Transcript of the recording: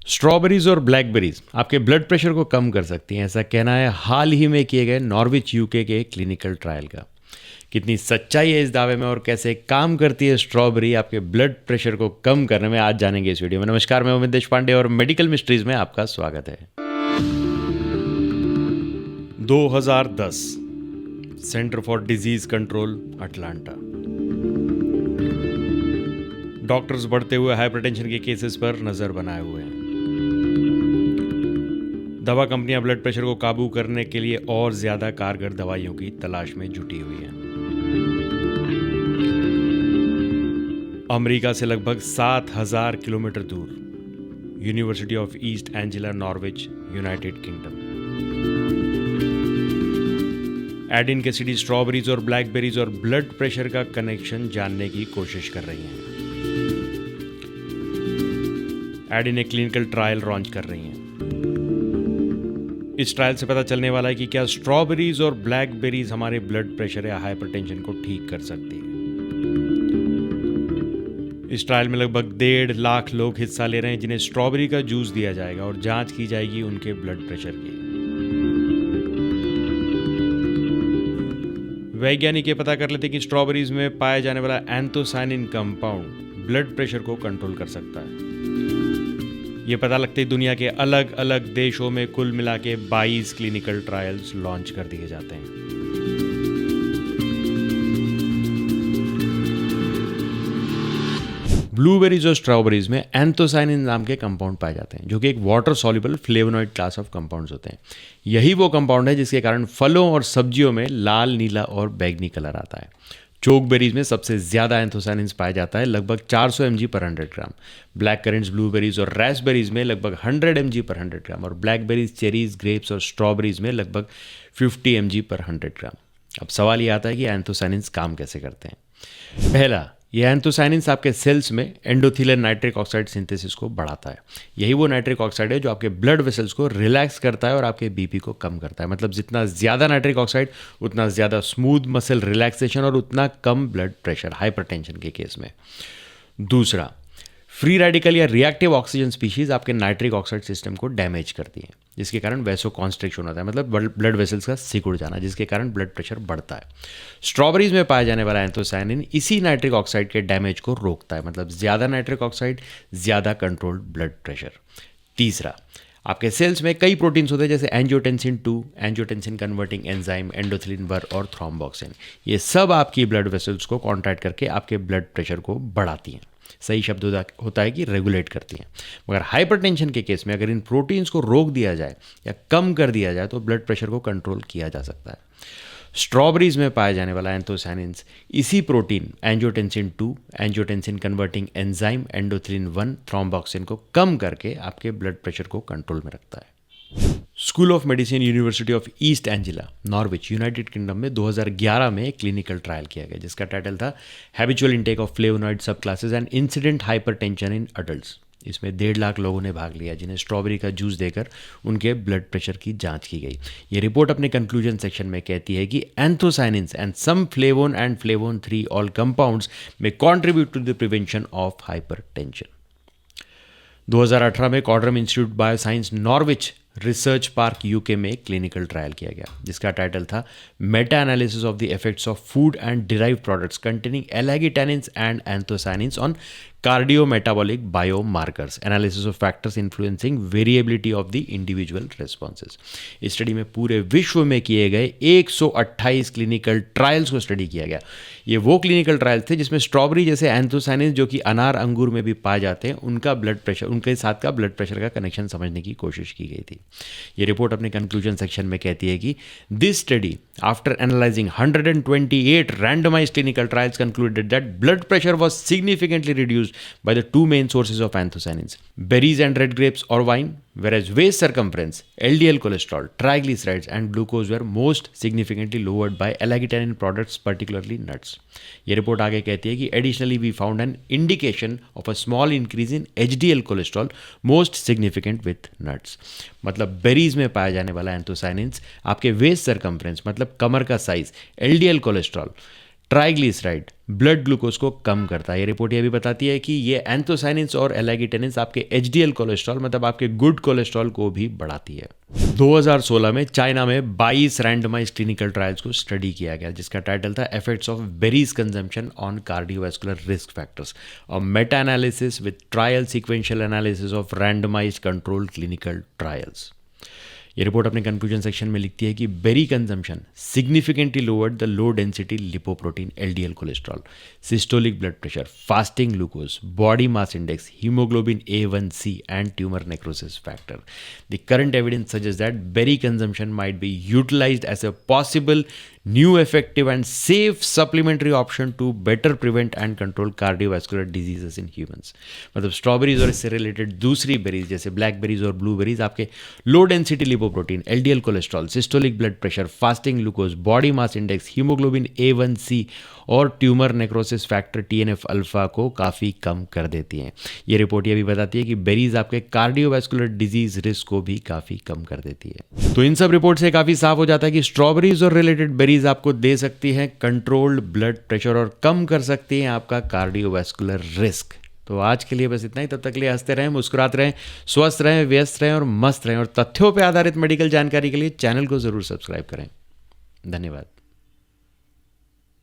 Strawberries और blackberries आपके blood pressure को कम कर सकती हैं, ऐसा कहना है हाल ही में किए गए नॉर्विच यूके के क्लिनिकल ट्रायल का। कितनी सच्चाई है इस दावे में और कैसे काम करती है स्ट्रॉबेरी आपके ब्लड प्रेशर को कम करने में, आज जानेंगे इस वीडियो में। नमस्कार, मैं अमित देशपांडे और मेडिकल मिस्ट्रीज में आपका स्वागत है। 2010 centre for disease control Atlanta. Doctors बढ़ते हुए हाइपरटेंशन के केसेस पर नजर बनाए हुए हैं। दवा कंपनियां ब्लड प्रेशर को काबू करने के लिए और ज्यादा कारगर दवाइयों की तलाश में जुटी हुई हैं। अमेरिका से लगभग 7,000 किलोमीटर दूर university of east Angela, Norwich, United kingdom. Adin Cassidy strawberries और ब्लैकबेरीज और ब्लड प्रेशर का कनेक्शन जानने की कोशिश कर रही हैं। एडिन एक क्लिनिकल ट्रायल लॉन्च कर रही हैं। इस ट्रायल से पता चलने वाला है कि क्या स्ट्रॉबेरीज और ब्लैकबेरीज हमारे ब्लड प्रेशर या हाइपरटेंशन को ठीक कर सकती है। इस ट्रायल में लगभग 1.5 लाख लोग हिस्सा ले रहे हैं, जिन्हें स्ट्रॉबेरी का जूस दिया जाएगा और जांच की जाएगी उनके ब्लड प्रेशर की। वैज्ञानिक ये पता कर लेते कि स्ट्रॉबेरीज में पाया जाने वाला एंथोसायनिन कंपाउंड ब्लड प्रेशर को कंट्रोल कर सकता है। ये पता लगते ही दुनिया के अलग अलग देशों में कुल मिला के 22 क्लिनिकल ट्रायल्स लॉन्च कर दिए जाते हैं। ब्लूबेरीज और स्ट्रॉबेरीज में एंथोसायनिन नाम के कंपाउंड पाए जाते हैं, जो कि एक water soluble flavonoid class of compounds होते हैं। यही वो कंपाउंड है जिसके कारण फलों और सब्जियों में लाल, नीला और बैगनी कलर आता है। चोकबेरीज में सबसे ज्यादा एंथोसायनिन पाया जाता है, लगभग 400 mg पर 100 ग्राम। ब्लैक करेंट्स, ब्लूबेरीज और रास्पबेरीज में लगभग 100 mg पर 100 ग्राम और ब्लैकबेरीज, चेरीज, ग्रेप्स और स्ट्रॉबेरीज में लगभग 50 mg पर 100 ग्राम। अब सवाल ये आता है कि एंथोसायनिन काम कैसे करते हैं। पहला, ये एंथोसायनिन्स आपके सेल्स में एंडोथेलियल नाइट्रिक ऑक्साइड सिंथेसिस को बढ़ाता है। यही वो नाइट्रिक ऑक्साइड है जो आपके ब्लड वेसल्स को रिलैक्स करता है और आपके बीपी को कम करता है। मतलब जितना ज़्यादा नाइट्रिक ऑक्साइड, उतना ज़्यादा स्मूथ मसल रिलैक्सेशन और उतना कम ब्लड प्रेशर हाइपरटेंशन के केस में। दूसरा, फ्री रेडिकल या रिएक्टिव ऑक्सीजन स्पीशीज आपके नाइट्रिक ऑक्साइड सिस्टम को डैमेज करती हैं, जिसके कारण वैसो कॉन्स्ट्रिक्शन होता है, मतलब ब्लड वेसल्स का सिकुड़ जाना, जिसके कारण ब्लड प्रेशर बढ़ता है। स्ट्रॉबेरीज में पाया जाने वाला एंथोसायनिन इसी नाइट्रिक ऑक्साइड के डैमेज को रोकता है, मतलब ज़्यादा नाइट्रिक ऑक्साइड, ज़्यादा कंट्रोल्ड ब्लड प्रेशर। तीसरा, आपके सेल्स में कई प्रोटीन्स होते हैं, जैसे angiotensin 2, angiotensin converting enzyme, endothelin 1 और थ्रोम्बोक्सिन। ये सब आपकी ब्लड वेसल्स को कॉन्ट्रैक्ट करके आपके ब्लड प्रेशर को बढ़ाती हैं। सही शब्द होता है कि रेगुलेट करती हैं। मगर हाइपरटेंशन के केस में अगर इन प्रोटीन्स को रोक दिया जाए या कम कर दिया जाए तो ब्लड प्रेशर को कंट्रोल किया जा सकता है। स्ट्रॉबेरीज में पाया जाने वाला एंथोसायनिन्स इसी protein angiotensin 2, angiotensin converting enzyme, endothelin 1, thromboxane को कम करके आपके ब्लड प्रेशर को कंट्रोल में रखता है। School of medicine, university of east Angela, Norwich, United kingdom में 2011 में एक क्लिनिकल ट्रायल किया गया, जिसका टाइटल था हैबिचुअल इंटेक ऑफ फ्लेवोनॉइड सब classes and incident hypertension in adults. इसमें 1.5 लाख लोगों ने भाग लिया, जिन्हें स्ट्रॉबेरी का जूस देकर उनके ब्लड प्रेशर की जांच की गई। ये रिपोर्ट अपने कंक्लूजन सेक्शन में कहती है कि anthocyanins and some flavone and flavone 3 all compounds में contribute to the prevention of hypertension. 2018 में Quadram institute bioscience, Norwich research park, UK में एक क्लिनिकल ट्रायल किया गया, जिसका टाइटल था meta analysis of the effects of food and derived products containing ellagitannins and anthocyanins on cardiometabolic biomarkers, analysis of factors influencing variability of the individual responses. इस study में पूरे विश्व में किए गए 128 क्लिनिकल ट्रायल्स को स्टडी किया गया। ये वो क्लिनिकल ट्रायल्स थे जिसमें स्ट्रॉबेरी जैसे एंथोसायनिन, जो कि अनार, अंगूर में भी पाए जाते हैं, उनका ब्लड प्रेशर, उनके साथ का ब्लड प्रेशर का कनेक्शन समझने की कोशिश की गई थी। ये रिपोर्ट अपने कंक्लूजन सेक्शन में कहती है कि this study after analysing 128 randomized clinical trials concluded that blood pressure was significantly reduced by the two main sources of anthocyanins, berries and red grapes or wine, whereas waist circumference, LDL cholesterol, triglycerides and glucose were most significantly lowered by alagitanin products, particularly nuts. ये report आगे कहती है कि additionally we found an indication of a small increase in HDL cholesterol, most significant with nuts. मतलब berries में पाया जाने वाला एंथोसायनिन्स आपके वेस्ट सर्कम्फ्रेंस, मतलब कमर का size, LDL cholesterol, triglyceride blood glucose को कम करता है। ये रिपोर्ट ये भी बताती है कि ये एंथोसाइनिन्स और एलागिटेनिन्स आपके एचडीएल कोलेस्ट्रॉल मतलब आपके गुड कोलेस्ट्रॉल को भी बढ़ाती है। 2016 में चाइना में 22 रैंडमाइज्ड क्लिनिकल ट्रायल्स को स्टडी किया गया जिसका टाइटल था effects of berries consumption on cardiovascular risk factors, a meta analysis with trial sequential analysis of randomised controlled clinical trials. ये रिपोर्ट अपने कंक्लूजन सेक्शन में लिखती है कि berry consumption significantly lowered the low density lipoprotein LDL cholesterol, systolic blood pressure, fasting glucose, body mass index, haemoglobin A1C and tumor necrosis factor. The current evidence suggests that berry consumption might be utilized as a possible new effective and safe supplementary option to better prevent and control cardiovascular diseases in humans. मतलब strawberries और इससे related दूसरी berries जैसे blackberries और blueberries आपके लो density lipoprotein, LDL cholesterol, systolic blood pressure, fasting glucose, body mass index, haemoglobin A1C और tumour necrosis factor TNF alpha को काफ़ी कम कर देती हैं। ये रिपोर्ट ये भी बताती है कि बेरीज आपके कार्डियोवास्कुलर डिजीज रिस्क को भी काफ़ी कम कर देती है। तो इन सब रिपोर्ट से काफ़ी साफ हो जाता है कि स्ट्रॉबेरीज और रिलेटेड बेरीज आपको दे सकती हैं कंट्रोल्ड ब्लड प्रेशर और कम कर सकती हैं आपका कार्डियोवास्कुलर रिस्क। तो आज के लिए बस इतना ही। तब तक के लिए हंसते रहें, मुस्कुराते रहें, स्वस्थ रहें, व्यस्त रहें और मस्त रहें। और तथ्यों पर आधारित मेडिकल जानकारी के लिए चैनल को ज़रूर सब्सक्राइब करें। धन्यवाद।